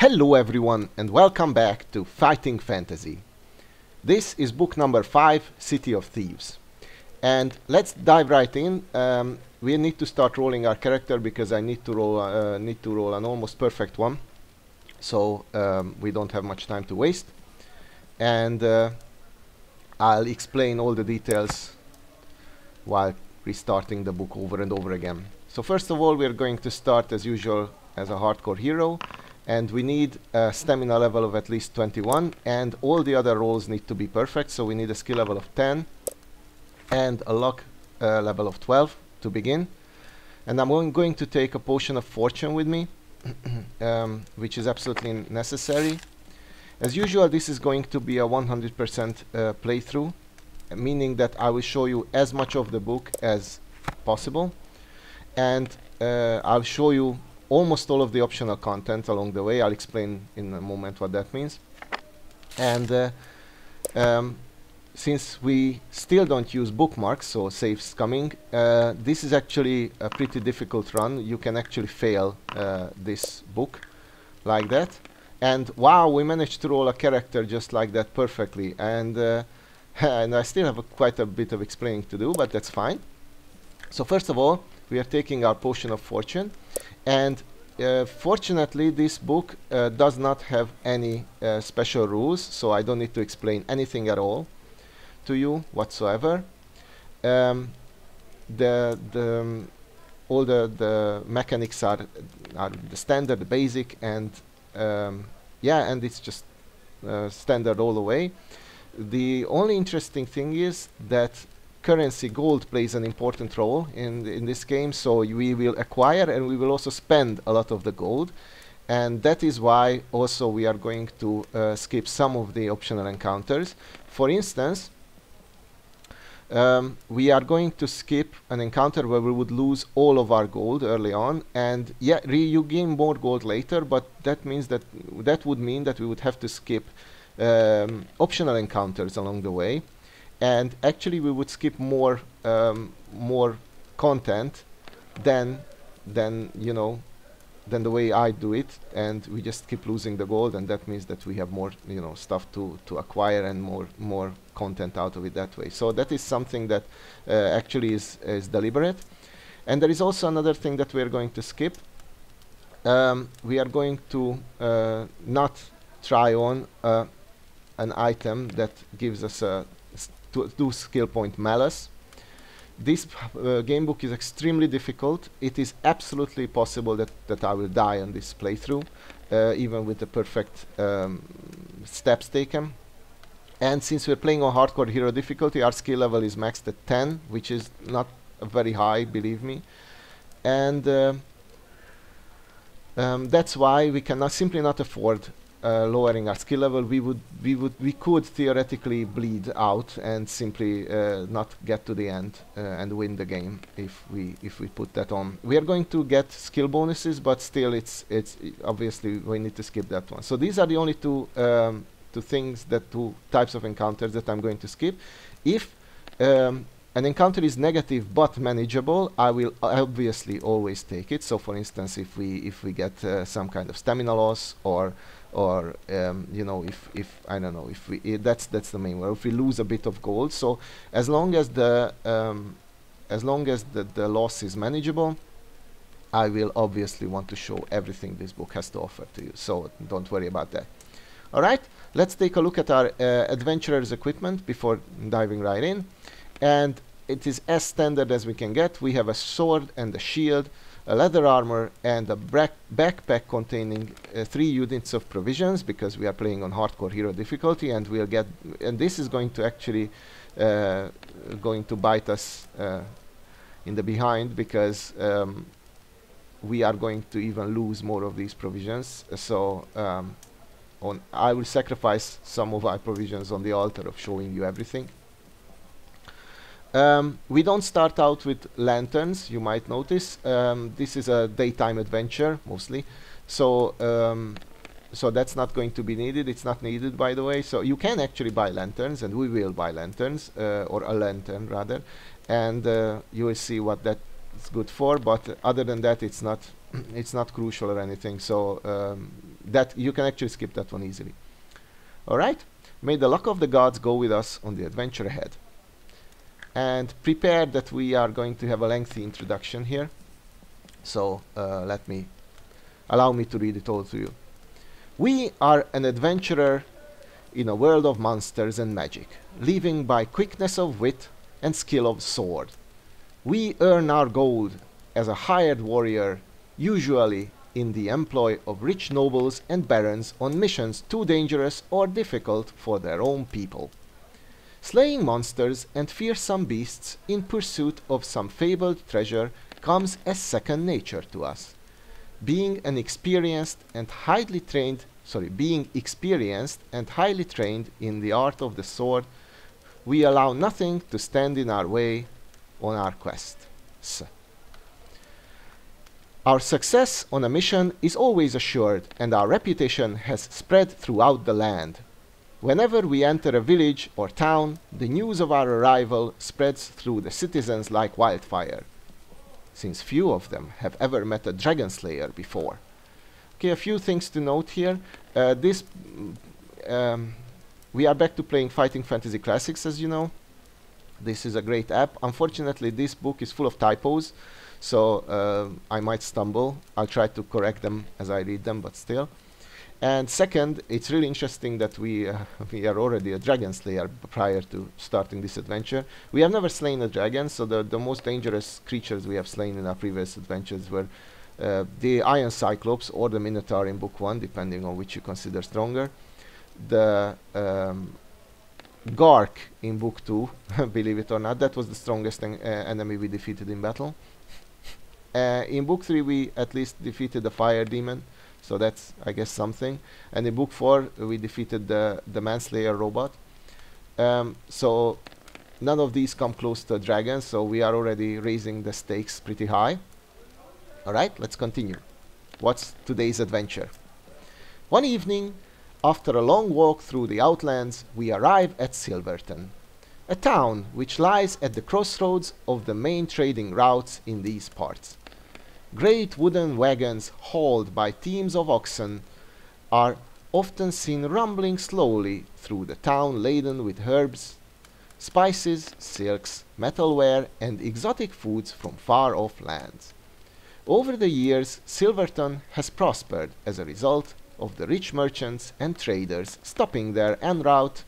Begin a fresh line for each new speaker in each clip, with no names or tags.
Hello everyone and welcome back to Fighting Fantasy. This is book number 5, City of Thieves. And let's dive right in. We need to start rolling our character because I need to roll an almost perfect one. So we don't have much time to waste. And I'll explain all the details while restarting the book over and over again. So first of all, we're going to start as usual as a hardcore hero. And we need a stamina level of at least 21, and all the other rolls need to be perfect, so we need a skill level of 10 and a luck level of 12 to begin. And I'm going to take a potion of fortune with me, which is absolutely necessary. As usual, this is going to be a 100% playthrough, meaning that I will show you as much of the book as possible, and I'll show you almost all of the optional content along the way. I'll explain in a moment what that means. And since we still don't use bookmarks, so saves coming, this is actually a pretty difficult run. You can actually fail this book like that. And wow, we managed to roll a character just like that perfectly. And and I still have quite a bit of explaining to do, but that's fine. So first of all, we are taking our potion of fortune, and fortunately this book does not have any special rules, so I don't need to explain anything at all to you whatsoever. All the mechanics are the standard, the basic, and yeah, and it's just standard all the way. The only interesting thing is that currency, gold, plays an important role in this game, so we will acquire and we will also spend a lot of the gold, and that is why also we are going to skip some of the optional encounters. For instance, we are going to skip an encounter where we would lose all of our gold early on, and yeah, you gain more gold later, but that means that would mean that we would have to skip optional encounters along the way. And actually we would skip more content than you know, than the way I do it, and we just keep losing the gold, and that means that we have more, you know, stuff to acquire and more content out of it that way. So that is something that actually is deliberate. And there is also another thing that we are going to skip. We are going to not try on an item that gives us a to skill point malice. This game book is extremely difficult. It is absolutely possible that I will die on this playthrough, even with the perfect steps taken. And since we're playing on hardcore hero difficulty, our skill level is maxed at 10, which is not very high, believe me. And that's why we cannot simply not afford lowering our skill level. We could theoretically bleed out and simply not get to the end and win the game if we put that on. We are going to get skill bonuses, but still it's obviously we need to skip that one. So these are the only two types of encounters that I'm going to skip. If an encounter is negative but manageable, I will obviously always take it. So for instance, if we get some kind of stamina loss, or you know, if I don't know, if we that's the main one. If we lose a bit of gold, so as long as the loss is manageable, I will obviously want to show everything this book has to offer to you. So don't worry about that. All right, let's take a look at our adventurer's equipment before diving right in. And it is as standard as we can get. We have a sword and a shield, a leather armor, and a backpack containing 3 units of provisions, because we are playing on hardcore hero difficulty, and we'll get, and this is going to actually going to bite us in the behind, because we are going to even lose more of these provisions. So I will sacrifice some of our provisions on the altar of showing you everything. We don't start out with lanterns, you might notice. This is a daytime adventure mostly, so so that's not going to be needed. It's not needed, by the way. So you can actually buy lanterns, and we will buy lanterns, or a lantern rather, and you will see what that's good for. But other than that, it's not crucial or anything. So that you can actually skip that one easily. Alright, may the luck of the gods go with us on the adventure ahead. And prepare that we are going to have a lengthy introduction here. So allow me to read it all to you. We are an adventurer in a world of monsters and magic, living by quickness of wit and skill of sword. We earn our gold as a hired warrior, usually in the employ of rich nobles and barons on missions too dangerous or difficult for their own people. Slaying monsters and fearsome beasts in pursuit of some fabled treasure comes as second nature to us. Being experienced and highly trained in the art of the sword, we allow nothing to stand in our way on our quests. Our success on a mission is always assured, and our reputation has spread throughout the land. Whenever we enter a village or town, the news of our arrival spreads through the citizens like wildfire, since few of them have ever met a dragon slayer before. Okay, a few things to note here. We are back to playing Fighting Fantasy Classics, as you know. This is a great app. Unfortunately, this book is full of typos, so I might stumble. I'll try to correct them as I read them, but still. And second, it's really interesting that we are already a dragon slayer prior to starting this adventure. We have never slain a dragon, so the most dangerous creatures we have slain in our previous adventures were the Iron Cyclops or the Minotaur in Book 1, depending on which you consider stronger. The Gark in Book 2, believe it or not, that was the strongest enemy we defeated in battle. In Book 3 we at least defeated the Fire Demon, so that's, I guess, something. And in Book 4 we defeated the Manslayer robot. So none of these come close to a dragon, so we are already raising the stakes pretty high. Alright, let's continue. What's today's adventure? One evening, after a long walk through the outlands, we arrive at Silverton, a town which lies at the crossroads of the main trading routes in these parts. Great wooden wagons hauled by teams of oxen are often seen rumbling slowly through the town, laden with herbs, spices, silks, metalware, and exotic foods from far-off lands. Over the years, Silverton has prospered as a result of the rich merchants and traders stopping there en route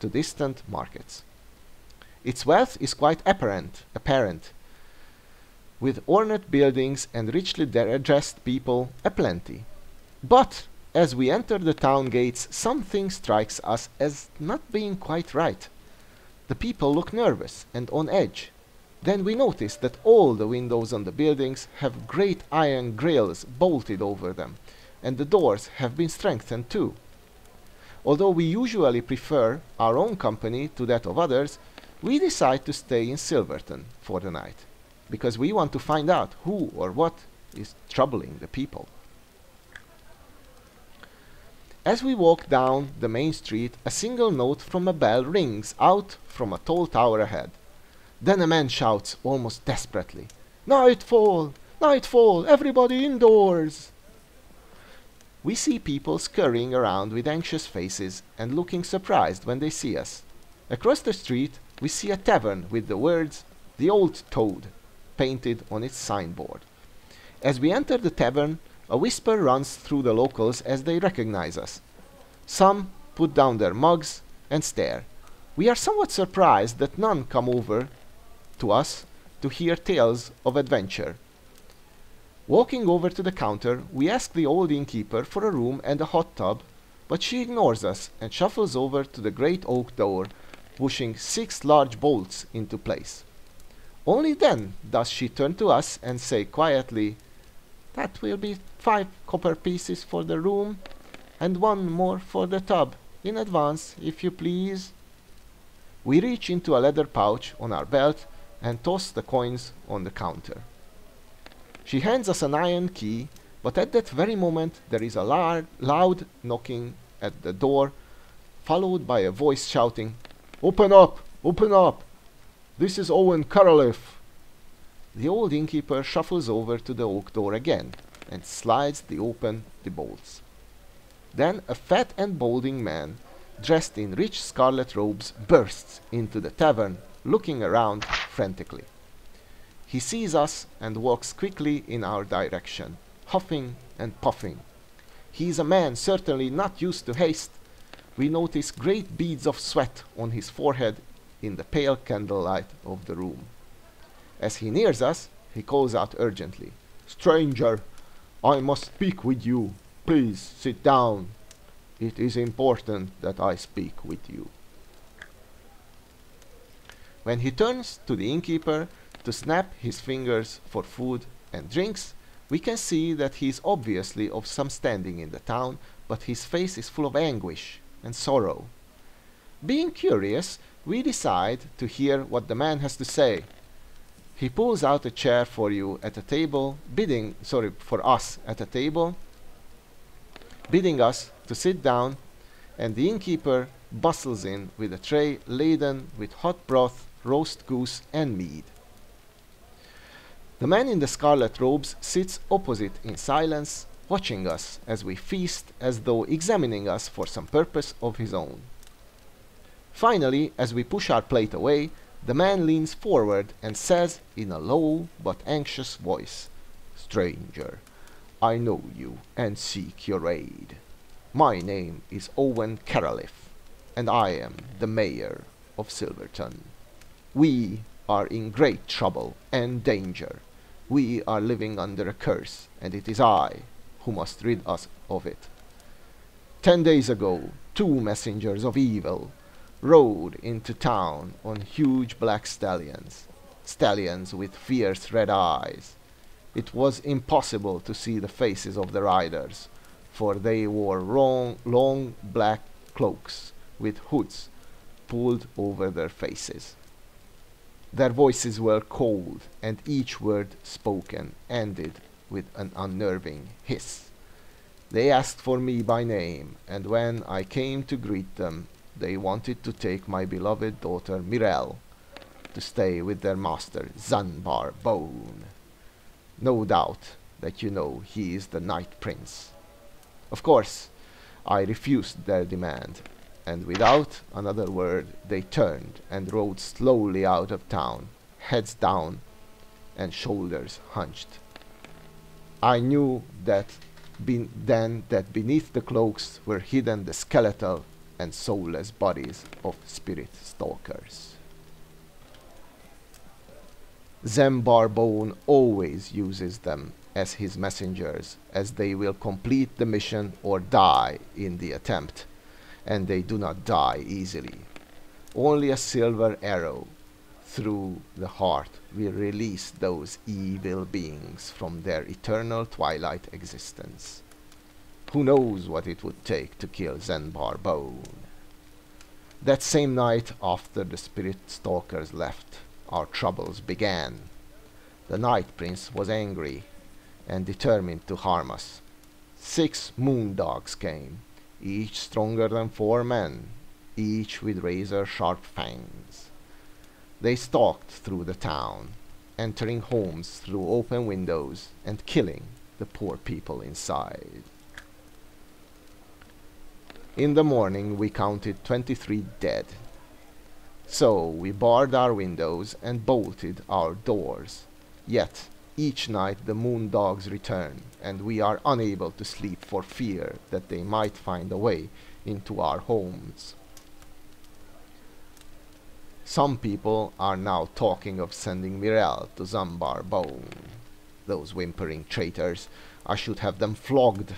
to distant markets. Its wealth is quite apparent, with ornate buildings and richly dressed people aplenty. But as we enter the town gates, something strikes us as not being quite right. The people look nervous and on edge. Then we notice that all the windows on the buildings have great iron grills bolted over them, and the doors have been strengthened too. Although we usually prefer our own company to that of others, we decide to stay in Silverton for the night, because we want to find out who or what is troubling the people. As we walk down the main street, a single note from a bell rings out from a tall tower ahead. Then a man shouts almost desperately, "Nightfall! Nightfall! Everybody indoors!" We see people scurrying around with anxious faces and looking surprised when they see us. Across the street, we see a tavern with the words, "The Old Toad," painted on its signboard. As we enter the tavern, a whisper runs through the locals as they recognize us. Some put down their mugs and stare. We are somewhat surprised that none come over to us to hear tales of adventure. Walking over to the counter, we ask the old innkeeper for a room and a hot tub, but she ignores us and shuffles over to the great oak door, pushing 6 large bolts into place. Only then does she turn to us and say quietly, "That will be 5 copper pieces for the room, and 1 more for the tub, in advance, if you please." We reach into a leather pouch on our belt and toss the coins on the counter. She hands us an iron key, but at that very moment there is a loud knocking at the door, followed by a voice shouting, "Open up! Open up! This is Owen Caroliff." The old innkeeper shuffles over to the oak door again and slides open the bolts. Then a fat and balding man, dressed in rich scarlet robes, bursts into the tavern, looking around frantically. He sees us and walks quickly in our direction, huffing and puffing. He is a man certainly not used to haste. We notice great beads of sweat on his forehead in the pale candlelight of the room. As he nears us, he calls out urgently, "Stranger, I must speak with you. Please sit down. It is important that I speak with you." When he turns to the innkeeper to snap his fingers for food and drinks, we can see that he is obviously of some standing in the town, but his face is full of anguish and sorrow. Being curious, we decide to hear what the man has to say. He pulls out a chair for you at a table, for us at a table, bidding us to sit down, and the innkeeper bustles in with a tray laden with hot broth, roast goose, and mead. The man in the scarlet robes sits opposite in silence, watching us as we feast, as though examining us for some purpose of his own. Finally, as we push our plate away, the man leans forward and says in a low but anxious voice, "Stranger, I know you and seek your aid. My name is Owen Caroliff, and I am the mayor of Silverton. We are in great trouble and danger. We are living under a curse, and it is I who must rid us of it. 10 days ago, 2 messengers of evil rode into town on huge black stallions with fierce red eyes. It was impossible to see the faces of the riders, for they wore long black cloaks with hoods pulled over their faces. Their voices were cold, and each word spoken ended with an unnerving hiss. They asked for me by name, and when I came to greet them, they wanted to take my beloved daughter Mirelle to stay with their master Zanbar Bone. No doubt that you know he is the Night Prince. Of course, I refused their demand, and without another word they turned and rode slowly out of town, heads down and shoulders hunched. I knew that that beneath the cloaks were hidden the skeletal and soulless bodies of spirit stalkers. Zembar Bone always uses them as his messengers, as they will complete the mission or die in the attempt, and they do not die easily. Only a silver arrow through the heart will release those evil beings from their eternal twilight existence. Who knows what it would take to kill Zenbar Bone? That same night, after the spirit stalkers left, our troubles began. The Night Prince was angry and determined to harm us. 6 moondogs came, each stronger than 4 men, each with razor-sharp fangs. They stalked through the town, entering homes through open windows and killing the poor people inside. In the morning we counted 23 dead. So we barred our windows and bolted our doors. Yet each night the moondogs return, and we are unable to sleep for fear that they might find a way into our homes. Some people are now talking of sending Mirelle to Zambar Bone. Those whimpering traitors, I should have them flogged.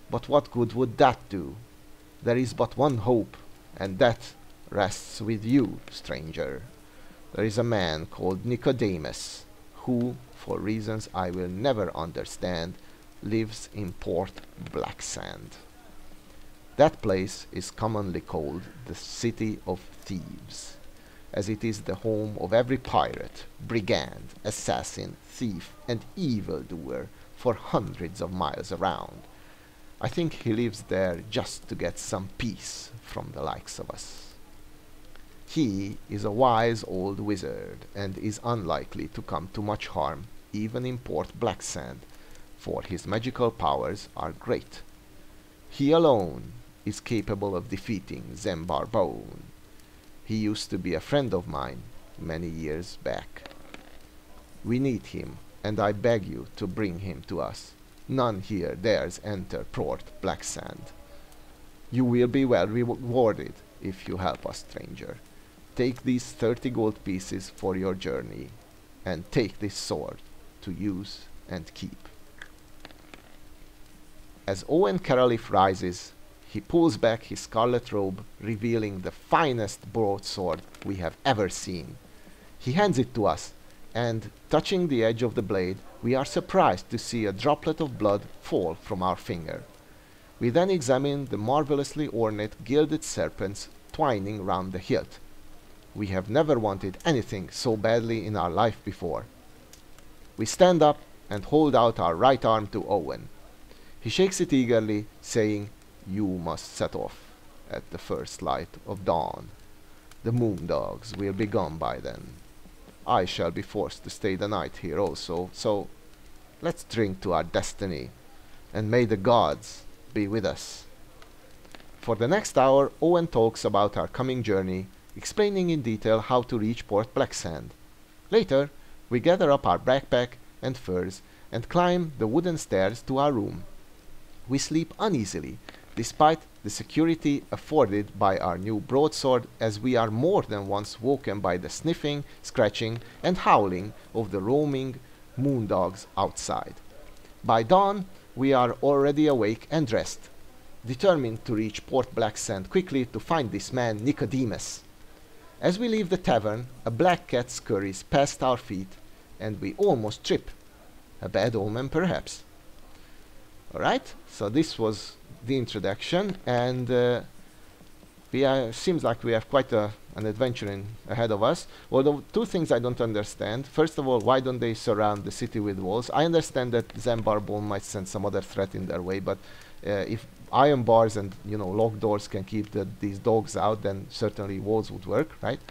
But what good would that do? There is but one hope, and that rests with you, stranger. There is a man called Nicodemus, who, for reasons I will never understand, lives in Port Blacksand. That place is commonly called the City of Thieves, as it is the home of every pirate, brigand, assassin, thief, and evildoer for hundreds of miles around. I think he lives there just to get some peace from the likes of us. He is a wise old wizard, and is unlikely to come to much harm, even in Port Blacksand, for his magical powers are great. He alone is capable of defeating Zembarbone. He used to be a friend of mine many years back. We need him, and I beg you to bring him to us. None here dares enter Port Blacksand. You will be well rewarded if you help us, stranger. Take these 30 gold pieces for your journey, and take this sword to use and keep. As Owen Caroliff rises, he pulls back his scarlet robe, revealing the finest broadsword we have ever seen. He hands it to us, and touching the edge of the blade, we are surprised to see a droplet of blood fall from our finger. We then examine the marvelously ornate gilded serpents twining round the hilt. We have never wanted anything so badly in our life before. We stand up and hold out our right arm to Owen. He shakes it eagerly, saying, "You must set off at the first light of dawn. The moondogs will be gone by then. I shall be forced to stay the night here also, so let's drink to our destiny, and may the gods be with us." For the next hour, Owen talks about our coming journey, explaining in detail how to reach Port Blacksand. Later, we gather up our backpack and furs and climb the wooden stairs to our room. We sleep uneasily, despite the security afforded by our new broadsword, as we are more than once woken by the sniffing, scratching, and howling of the roaming moondogs outside. By dawn, we are already awake and dressed, determined to reach Port Blacksand quickly to find this man Nicodemus. As we leave the tavern, a black cat scurries past our feet, and we almost trip. A bad omen, perhaps. Alright, so this was the introduction, and seems like we have quite an adventure ahead of us. Although two things I don't understand. First of all, why don't they surround the city with walls? I understand that Zembarbone might send some other threat in their way, but if iron bars and locked doors can keep these dogs out, then certainly walls would work, right?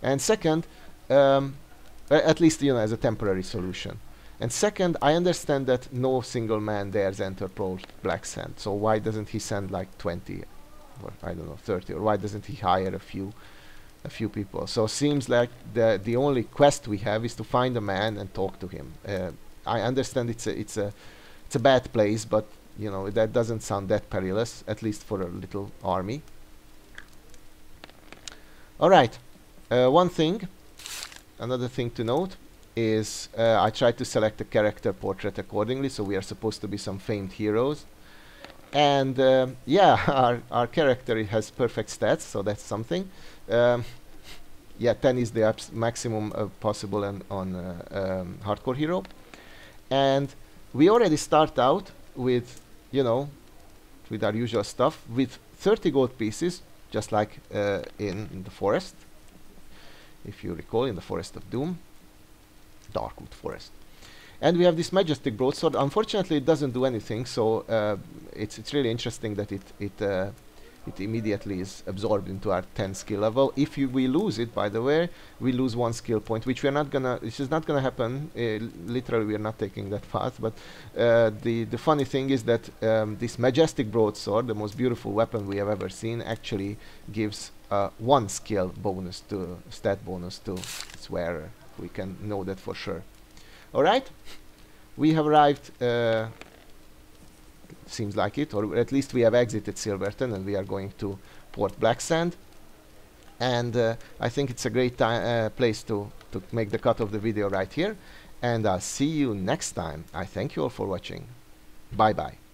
And second, at least as a temporary solution. And second, I understand that no single man dares enter Port Blacksand, so why doesn't he send like 20, or I don't know, 30, or why doesn't he hire a few people? So seems like the only quest we have is to find a man and talk to him. I understand it's a bad place, but that doesn't sound that perilous, at least for a little army. All right, another thing to note is I tried to select a character portrait accordingly, so we are supposed to be some famed heroes. And yeah, our character has perfect stats, so that's something. Yeah, 10 is the maximum possible on hardcore hero. And we already start out with, with our usual stuff, with 30 gold pieces, just like in the forest. If you recall, in the Forest of Doom. Darkwood Forest. And we have this majestic broadsword. Unfortunately, it doesn't do anything, so it's really interesting that it immediately is absorbed into our 10 skill level. If we lose it, by the way, we lose 1 skill point, which we're not gonna. This is not gonna happen. Literally, we are not taking that path. But the funny thing is that this majestic broadsword, the most beautiful weapon we have ever seen, actually gives 1 skill bonus to stat bonus to its wearer. We can know that for sure. Alright, we have arrived, seems like it, or at least we have exited Silverton and we are going to Port Blacksand. And I think it's a great place to make the cut of the video right here. And I'll see you next time. I thank you all for watching. Bye bye.